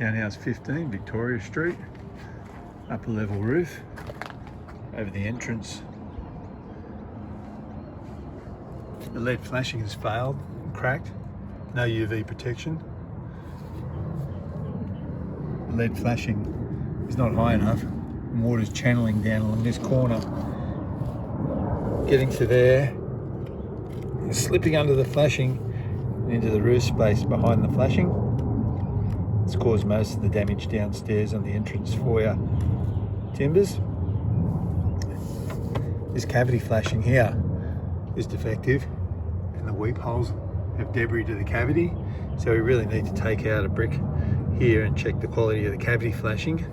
Townhouse 15, Victoria Street, upper level roof, over the entrance. The LED flashing has failed, cracked, no UV protection. The LED flashing is not high enough, and water's channeling down along this corner, getting to there, and slipping under the flashing into the roof space behind the flashing. It's caused most of the damage downstairs on the entrance foyer timbers. This cavity flashing here is defective, and the weep holes have debris to the cavity, so we really need to take out a brick here and check the quality of the cavity flashing.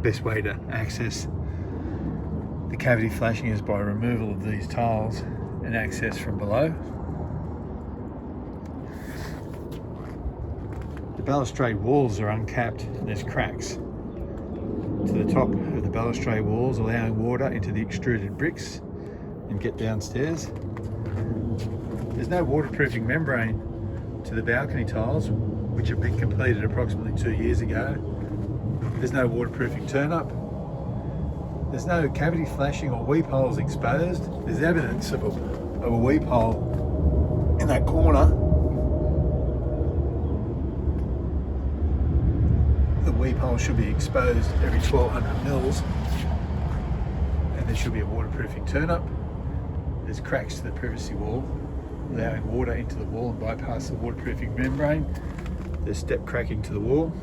Best way to access the cavity flashing is by removal of these tiles and access from below. The balustrade walls are uncapped and there's cracks to the top of the balustrade walls, allowing water into the extruded bricks and get downstairs. There's no waterproofing membrane to the balcony tiles, which have been completed approximately 2 years ago. There's no waterproofing turn-up. There's no cavity flashing or weep holes exposed. There's evidence of a weep hole in that corner. The weep hole should be exposed every 1200 mils, and there should be a waterproofing turn-up. There's cracks to the privacy wall, allowing water into the wall and bypass the waterproofing membrane. There's step cracking to the wall.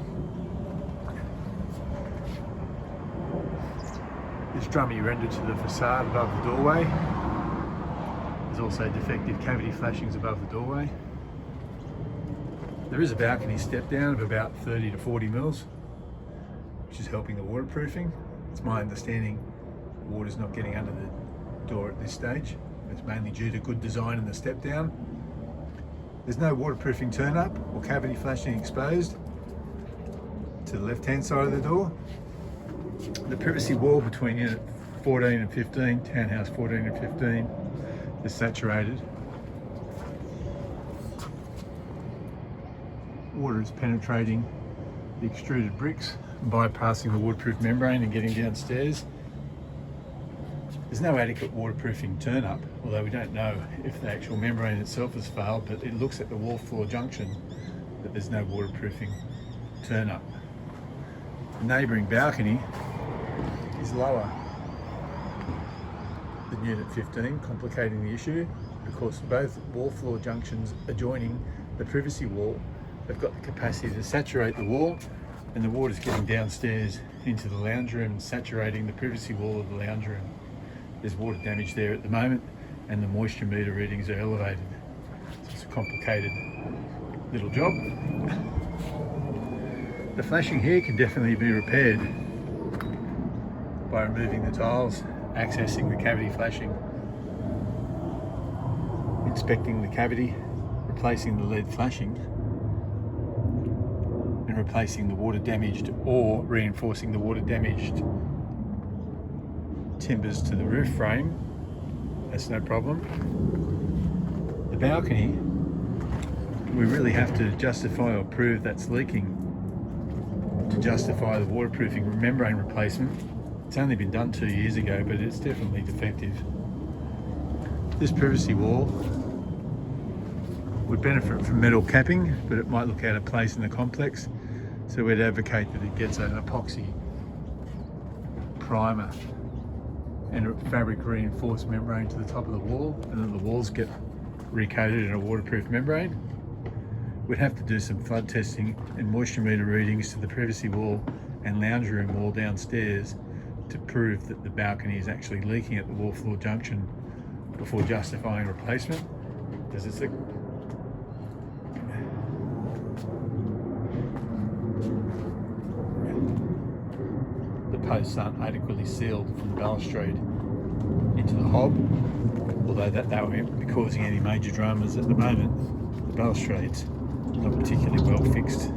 There's drummy rendered to the facade above the doorway. There's also defective cavity flashings above the doorway. There is a balcony step down of about 30 to 40 mils, which is helping the waterproofing. It's my understanding the water's not getting under the door at this stage. It's mainly due to good design in the step down. There's no waterproofing turn up or cavity flashing exposed to the left hand side of the door. The privacy wall between unit 14 and 15, townhouse 14 and 15, is saturated. Water is penetrating the extruded bricks, bypassing the waterproof membrane and getting downstairs. There's no adequate waterproofing turn-up, although we don't know if the actual membrane itself has failed, but it looks at the wall floor junction that there's no waterproofing turn-up. The neighbouring balcony is lower than unit 15, complicating the issue because both wall floor junctions adjoining the privacy wall have got the capacity to saturate the wall, and the water's getting downstairs into the lounge room and saturating the privacy wall of the lounge room. There's water damage there at the moment, and the moisture meter readings are elevated. So it's a complicated little job. The flashing here can definitely be repaired by removing the tiles, accessing the cavity flashing, inspecting the cavity, replacing the LED flashing, and replacing the water damaged or reinforcing the water damaged timbers to the roof frame. That's no problem. The balcony, we really have to justify or prove that's leaking to justify the waterproofing membrane replacement. It's only been done 2 years ago, but it's definitely defective. This privacy wall would benefit from metal capping, but it might look out of place in the complex, so we'd advocate that it gets an epoxy primer and a fabric reinforced membrane to the top of the wall, and then the walls get recoated in a waterproof membrane. We'd have to do some flood testing and moisture meter readings to the privacy wall and lounge room wall downstairs to prove that the balcony is actually leaking at the wall floor junction before justifying replacement. Because it's the posts aren't adequately sealed from the balustrade into the hob, although that won't be causing any major dramas at the moment. The balustrade's not particularly well fixed.